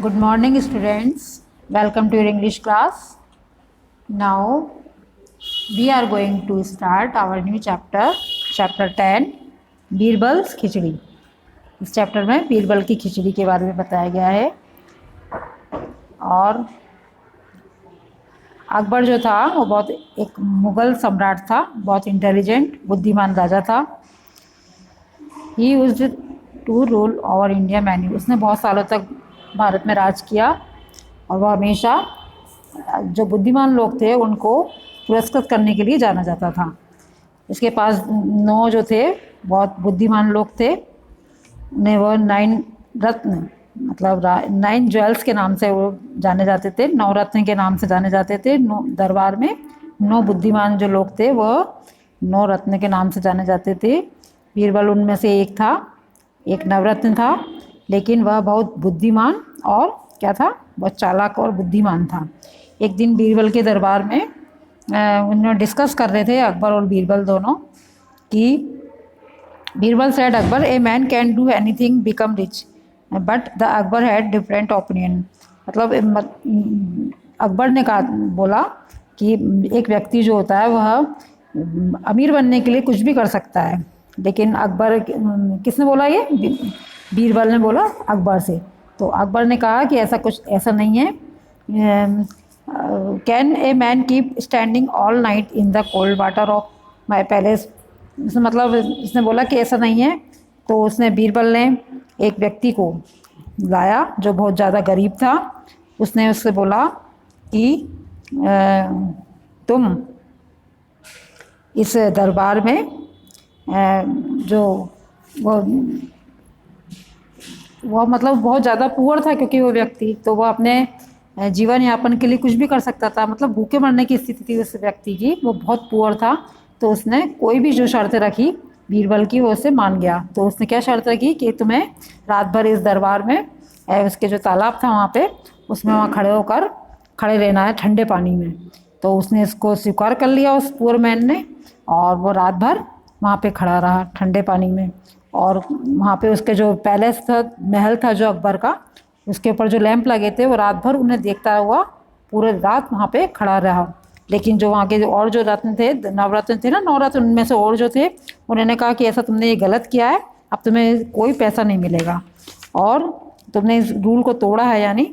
Good morning, students. Welcome to your English class. Now, we are going to start our new chapter, chapter 10, Birbal's खिचड़ी। इस chapter में बीरबल की खिचड़ी के बारे में बताया गया है। और अकबर जो था वो बहुत एक मुग़ल सम्राट था, बहुत इंटेलिजेंट बुद्धिमान राजा था। He used to rule over India many, उसने बहुत सालों तक भारत में राज किया और वह हमेशा जो बुद्धिमान लोग थे उनको पुरस्कृत करने के लिए जाना जाता था। इसके पास 9 जो थे बहुत बुद्धिमान लोग थे, उन्हें वह 9 रत्न मतलब 9 ज्वेल्स के नाम से वो जाने जाते थे, 9 रत्न के नाम से जाने जाते थे। दरबार में 9 बुद्धिमान जो लोग थे वह 9 रत्न के नाम से जाने जाते थे। बीरबल उनमें से एक था, एक नवरत्न था, लेकिन वह बहुत बुद्धिमान और क्या था, बहुत चालाक और बुद्धिमान था। एक दिन बीरबल के दरबार में उन्होंने डिस्कस कर रहे थे, अकबर और बीरबल दोनों, कि Birbal said Akbar a man can do anything become rich but the Akbar had different opinion. मतलब अकबर ने कहा, बोला कि एक व्यक्ति जो होता है वह अमीर बनने के लिए कुछ भी कर सकता है, लेकिन अकबर, किसने बोला ये, बीरबल ने बोला अकबर से। तो अकबर ने कहा कि ऐसा नहीं है। Can a man keep standing all night in the cold water of my palace, मतलब इसने बोला कि ऐसा नहीं है। तो उसने, बीरबल ने एक व्यक्ति को लाया जो बहुत ज़्यादा गरीब था। उसने उससे बोला कि तुम इस दरबार में जो वो मतलब बहुत ज़्यादा पुअर था, क्योंकि वो व्यक्ति, तो वो अपने जीवन यापन के लिए कुछ भी कर सकता था, मतलब भूखे मरने की स्थिति थी उस व्यक्ति की, वो बहुत पुअर था। तो उसने कोई भी जो शर्तें रखी बीरबल की, वो उसे मान गया। तो उसने क्या शर्त रखी कि तुम्हें रात भर इस दरबार में, उसके जो तालाब था वहाँ पे, उसमें वहाँ खड़े रहना है ठंडे पानी में। तो उसने इसको स्वीकार कर लिया उस पुअर मैन ने, और वो रात भर वहाँ पे खड़ा रहा ठंडे पानी में। और वहाँ पे उसके जो पैलेस था, महल था जो अकबर का, उसके ऊपर जो लैंप लगे थे, वो रात भर उन्हें देखता हुआ पूरे रात वहाँ पे खड़ा रहा। लेकिन जो वहाँ के और जो रत्न थे, नवरत्न थे ना, 9 रत्न, उनमें से और जो थे, उन्होंने कहा कि ऐसा तुमने ये गलत किया है, अब तुम्हें कोई पैसा नहीं मिलेगा, और तुमने इस रूल को तोड़ा है, यानी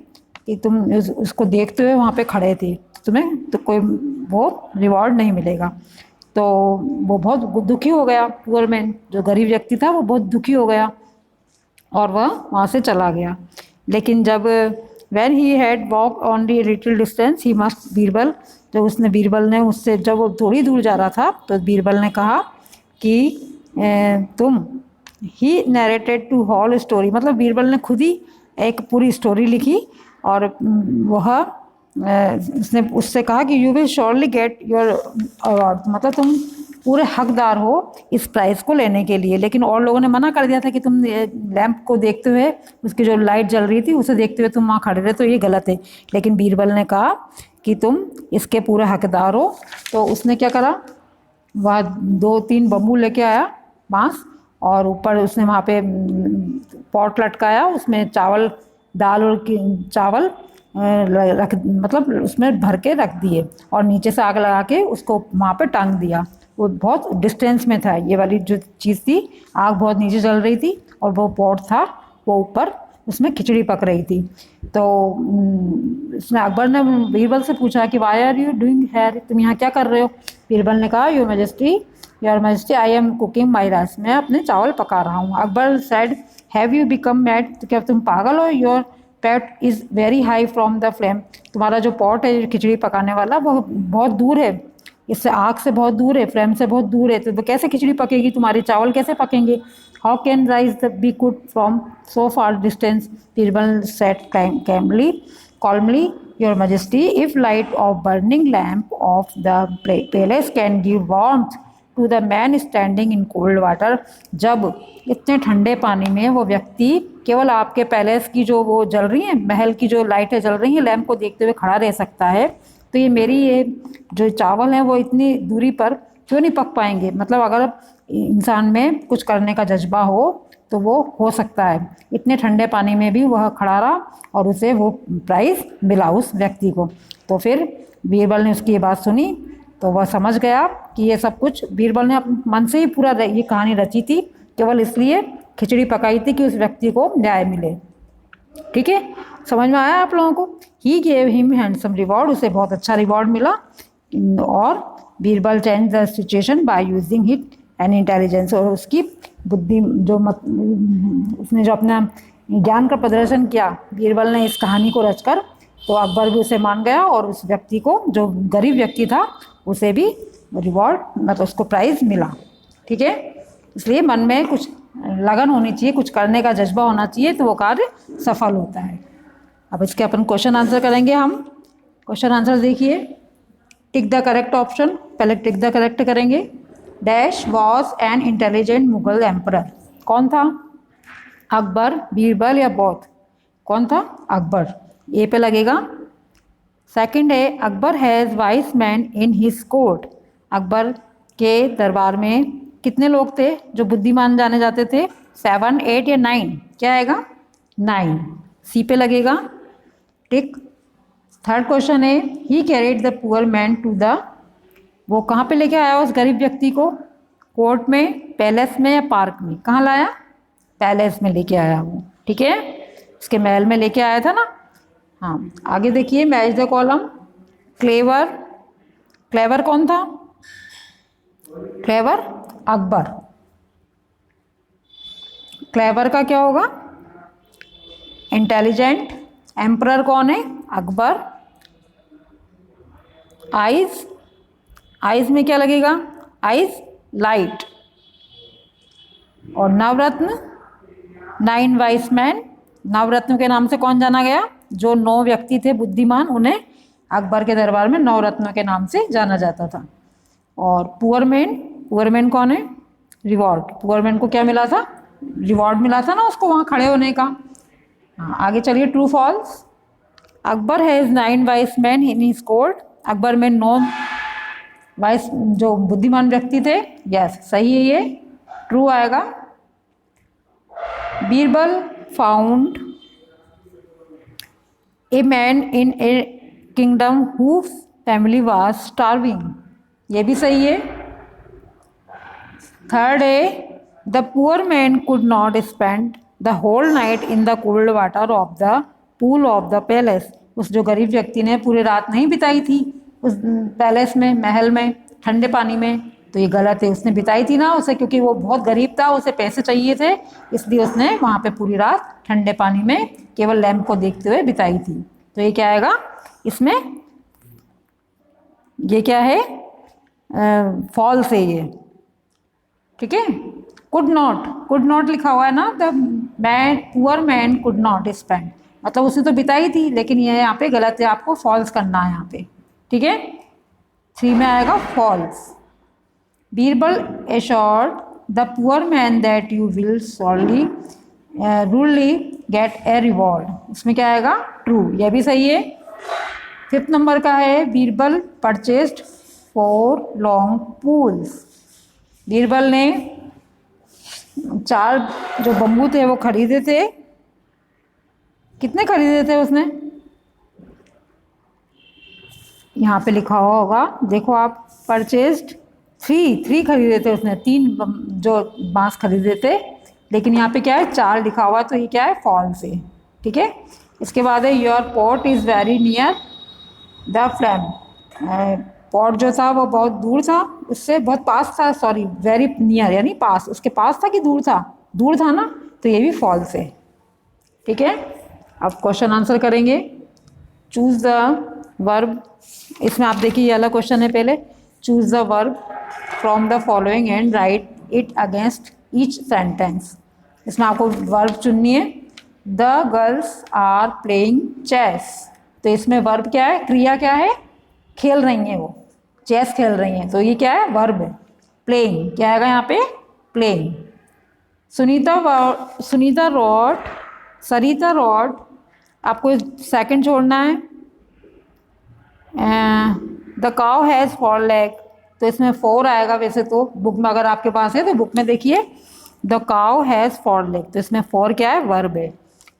कि तुम उसको देखते हुए वहाँ पे खड़े थे, तुम्हें तो कोई वो रिवॉर्ड नहीं मिलेगा। तो वो बहुत दुखी हो गया, पुअर मैन जो गरीब व्यक्ति था वो बहुत दुखी हो गया और वह वहाँ से चला गया। लेकिन जब when he had walk only little distance he must Birbal, तो उसने, बीरबल ने उससे, जब वो थोड़ी दूर जा रहा था तो बीरबल ने कहा कि तुम, he narrated to whole story, मतलब बीरबल ने खुद ही एक पूरी स्टोरी लिखी। और वह उसने उससे कहा कि you will surely get your award, मतलब तुम पूरे हकदार हो इस प्राइज़ को लेने के लिए। लेकिन और लोगों ने मना कर दिया था कि तुम लैंप को देखते हुए, उसकी जो लाइट जल रही थी उसे देखते हुए तुम वहाँ खड़े रहे, तो ये गलत है। लेकिन बीरबल ने कहा कि तुम इसके पूरे हकदार हो। तो उसने क्या करा, वह 2-3 बम्बू लेके आया, बाँस, और ऊपर उसने वहाँ पे पॉट लटकाया, उसमें चावल, दाल और चावल रख, मतलब उसमें भर के रख दिए, और नीचे से आग लगा के उसको वहाँ पे टांग दिया। वो बहुत डिस्टेंस में था, ये वाली जो चीज़ थी, आग बहुत नीचे जल रही थी, और वो पॉट था वो ऊपर, उसमें खिचड़ी पक रही थी। तो उसने, अकबर ने बीरबल से पूछा कि why are you doing here, तुम यहाँ क्या कर रहे हो। बीरबल ने कहा, your majesty I am cooking my rice, मैं अपने चावल पका रहा हूँ। Akbar said, have you become mad, तो क्या तुम पागल हो, your pot is very high from the flame, तुम्हारा जो पॉट है खिचड़ी पकाने वाला वो बहुत दूर है, इससे आग से बहुत दूर है, फ्लेम से बहुत दूर है, तो वो कैसे खिचड़ी पकेगी, तुम्हारे चावल कैसे पकेंगे। How can rice be cooked from so far distance, Birbal said calmly, your majesty, if light of burning lamp of the palace can give warmth to the man standing in cold water, जब इतने ठंडे पानी में वो व्यक्ति केवल आपके palace की जो वो जल रही हैं, महल की जो लाइटें जल रही हैं, लैंप को देखते हुए खड़ा रह सकता है, तो ये मेरी ये जो चावल हैं वो इतनी दूरी पर क्यों नहीं पक पाएंगे। मतलब अगर इंसान में कुछ करने का जज्बा हो तो वो हो सकता है। इतने ठंडे पानी में भी वह खड़ा रहा और उसे वो प्राइज़ मिला उस व्यक्ति को। तो फिर बीरबल ने उसकी ये बात सुनी तो वह समझ गया कि ये सब कुछ बीरबल ने अपने मन से ही पूरा ये कहानी रची थी, केवल इसलिए खिचड़ी पकाई थी कि उस व्यक्ति को न्याय मिले। ठीक है, समझ में आया आप लोगों को? He gave him handsome reward, उसे बहुत अच्छा रिवॉर्ड मिला। और Birbal change the situation by using hit and intelligence, और उसकी बुद्धि जो उसने जो अपना ज्ञान का प्रदर्शन किया बीरबल ने इस कहानी को रचकर, तो अकबर भी उसे मान गया और उस व्यक्ति को, जो गरीब व्यक्ति था, उसे भी रिवॉर्ड मतलब उसको प्राइज़ मिला। ठीक है, इसलिए मन में कुछ लगन होनी चाहिए, कुछ करने का जज्बा होना चाहिए, तो वो कार्य सफल होता है। अब इसके अपन क्वेश्चन आंसर करेंगे। हम क्वेश्चन आंसर देखिए, टिक द करेक्ट ऑप्शन, पहले टिक द करेक्ट करेंगे। Dash was an intelligent Mughal emperor, कौन था? अकबर, बीरबल या बौद्ध? कौन था? अकबर, ए पे लगेगा। सेकंड है Akbar has vice man in his court, Akbar के दरबार में कितने लोग थे जो बुद्धिमान जाने जाते थे? 7, 8 या 9? क्या आएगा? 9, सी पे लगेगा, टिक। थर्ड क्वेश्चन है he carried the poor man to the, वो कहाँ पे लेके आया उस गरीब व्यक्ति को? कोर्ट में, पैलेस में या पार्क में? कहाँ लाया? पैलेस में लेके आया वो। ठीक है, उसके महल में लेके आया था ना। हाँ, आगे देखिए, match the column. Clever, clever कौन था? क्लेवर अकबर। क्लेवर का क्या होगा? इंटेलिजेंट। एम्परर कौन है? अकबर। आइज, आइज में क्या लगेगा? Eyes light. और नवरत्न, 9 वाइस मैन, नवरत्न के नाम से कौन जाना गया? जो 9 व्यक्ति थे बुद्धिमान, उन्हें अकबर के दरबार में नवरत्नों के नाम से जाना जाता था। और पुअर मैन, पुअर मैन कौन है? रिवॉर्ड, पुअर मैन को क्या मिला था? रिवॉर्ड मिला था ना उसको वहाँ खड़े होने का। हाँ, आगे चलिए, true false. Akbar has 9 wise man in his court, Akbar में 9 वाइस जो बुद्धिमान व्यक्ति थे। यस, सही है, ये ट्रू आएगा। Birbal found a man in a kingdom who family was starving, ये भी सही है। थर्ड है the poor man could not spend the whole night in the cold water of the pool of the palace, उस जो गरीब व्यक्ति ने पूरी रात नहीं बिताई थी उस पैलेस में, महल में, ठंडे पानी में, तो ये गलत है। उसने बिताई थी ना उसे, क्योंकि वो बहुत गरीब था, उसे पैसे चाहिए थे, इसलिए उसने वहाँ पे पूरी रात ठंडे पानी में केवल लैंप को देखते हुए बिताई थी। तो ये क्या आएगा इसमें? ये क्या है? फॉल्स है ये। ठीक है, कुड नॉट, कुड नॉट लिखा हुआ है ना, the man poor man could not spend, मतलब उसने तो बिताई थी, लेकिन ये यहाँ पे गलत है, आपको फॉल्स करना है यहाँ पे। ठीक है, 3 में आएगा falls. Birbal assured the poor man that you will surely truly get a reward, इसमें क्या आएगा? ट्रू, यह भी सही है। 5th नंबर का है Birbal purchased 4 long pools, Birbal ने 4 जो बम्बू थे वो खरीदे थे। कितने खरीदे थे उसने? यहाँ पे लिखा हुआ होगा, देखो आप, परचेस्ड 3 खरीदे थे उसने, 3 जो बांस खरीदे थे, लेकिन यहाँ पे क्या है? 4 लिखा हुआ, तो ये क्या है? फॉल्स है। ठीक है, इसके बाद है your pot is very near the flame, pot जो था वो बहुत दूर था, उससे बहुत पास था, सॉरी वेरी नियर यानी पास, उसके पास था कि दूर था? दूर था ना, तो ये भी फॉल्स है। ठीक है, अब क्वेश्चन आंसर करेंगे। चूज द वर्ब, इसमें आप देखिए ये वाला क्वेश्चन है, पहले choose the verb from the following and write it against each sentence, इसमें आपको वर्ब चुननी है। The girls are playing chess, तो इसमें वर्ब क्या है? क्रिया क्या है? खेल रही हैं वो, चेस खेल रही हैं, तो ये क्या है? वर्ब है। प्लेइंग क्या आएगा यहाँ पे? प्लेइंग। सुनीता रॉड, सरिता रॉड, आपको सेकंड छोड़ना है। द काउ हैज़ 4 लेग, तो इसमें 4 आएगा वैसे तो, बुक में अगर आपके पास है तो बुक में देखिए द काउ हैज़ 4 लेग, तो इसमें 4 क्या है, वर्ब है।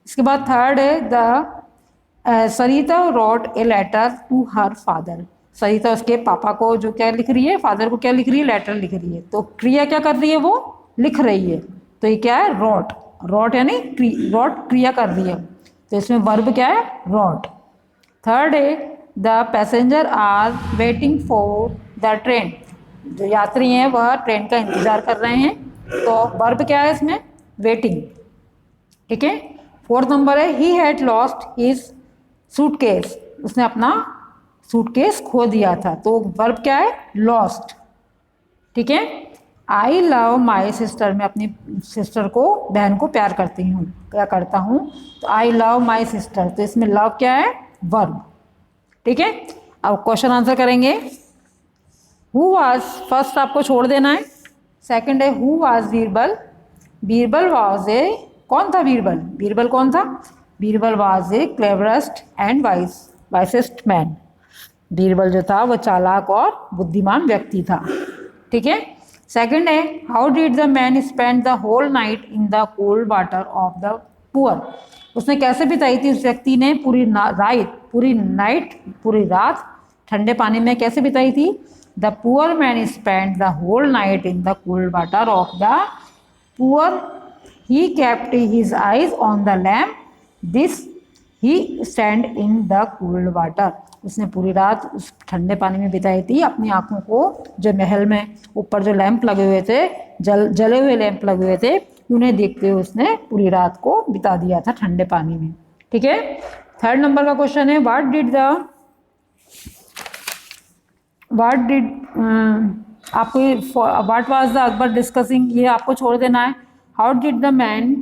इसके बाद थर्ड है the Sarita wrote a letter to her father. Sarita उसके पापा को जो क्या लिख रही है, फादर को क्या लिख रही है, लेटर लिख रही है। तो क्रिया क्या कर रही है, वो लिख रही है, तो ये क्या है, रॉट। रॉट यानी रॉट क्रिया कर रही है, तो इसमें वर्ब क्या है, रॉट। थर्ड है the passenger are waiting for the train. जो यात्री हैं वह ट्रेन का इंतजार कर रहे हैं, तो वर्ब क्या है इसमें, वेटिंग। ठीक है। फोर्थ नंबर है he had lost his suitcase. उसने अपना सूटकेस खो दिया था, तो वर्ब क्या है, लॉस्ट। ठीक है। I love my sister. मैं अपनी सिस्टर को, बहन को प्यार करती हूँ, क्या करता हूँ, तो आई लव माई सिस्टर, तो इसमें लव क्या है, वर्ब। ठीक है। अब क्वेश्चन आंसर करेंगे। हु वाज, फर्स्ट आपको छोड़ देना है। सेकंड है who was Birbal. Birbal was a, कौन था बीरबल, बीरबल कौन था, Birbal was a cleverest and wisest man. Birbal जो था वो चालाक और बुद्धिमान व्यक्ति था। ठीक है। सेकंड है how did the man spend the whole night in the cold water of the poor. उसने कैसे बिताई थी, उस व्यक्ति ने पूरी रात ठंडे पानी में कैसे बिताई थी। The poor man spend the whole night in the cold water of the poor, he kept his eyes on the lamp, this he stand in the cold water. उसने पूरी रात उस ठंडे पानी में बिताई थी, अपनी आंखों को, जो महल में ऊपर जो लैंप लगे हुए थे, जले हुए लैंप लगे हुए थे, उन्हें देखते हुए उसने पूरी रात को बिता दिया था ठंडे पानी में। ठीक है। थर्ड नंबर का क्वेश्चन है व्हाट डिड आपको what was the Akbar discussing, ये आपको छोड़ देना है। How did the man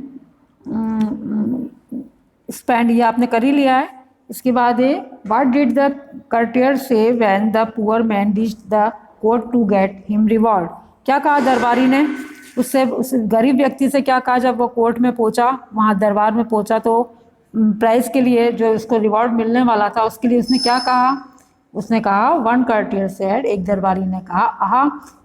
spend, ये आपने कर ही लिया है। इसके बाद है what did the courtier say when the poor man reached the court to get him reward. क्या कहा दरबारी ने उससे, उस गरीब व्यक्ति से क्या कहा जब वो कोर्ट में पहुंचा, वहाँ दरबार में पहुंचा, तो प्राइज के लिए जो उसको रिवॉर्ड मिलने वाला था उसके लिए उसने क्या कहा, उसने कहा वन कर्टियर सेड, एक दरबारी ने कहा, आहा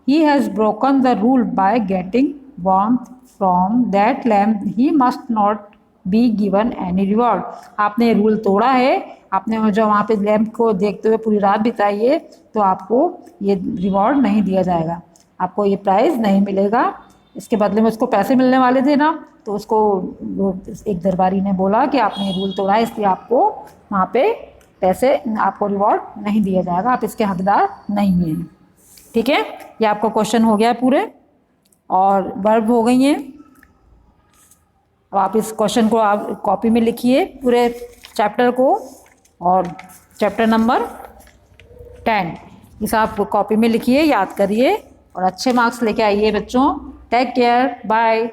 he has broken the rule by getting warmth from that lamp, he must not be given any reward. आपने रूल तोड़ा है, आपने जो वहाँ पे लैम्प को देखते हुए पूरी रात बिताई है, तो आपको ये रिवॉर्ड नहीं दिया जाएगा, आपको ये प्राइज़ नहीं मिलेगा। इसके बदले में उसको पैसे मिलने वाले थे ना, तो उसको एक दरबारी ने बोला कि आपने रूल तोड़ा है, इसलिए आपको वहाँ पे पैसे, आपको रिवॉर्ड नहीं दिया जाएगा, आप इसके हकदार नहीं हैं। ठीक है। ये आपका क्वेश्चन हो गया पूरे, और वर्ब हो गई हैं। अब आप इस क्वेश्चन को आप कॉपी में लिखिए पूरे चैप्टर को, और चैप्टर नंबर 10 इस आप कॉपी में लिखिए, याद करिए और अच्छे मार्क्स लेके आइए बच्चों। Take care, bye.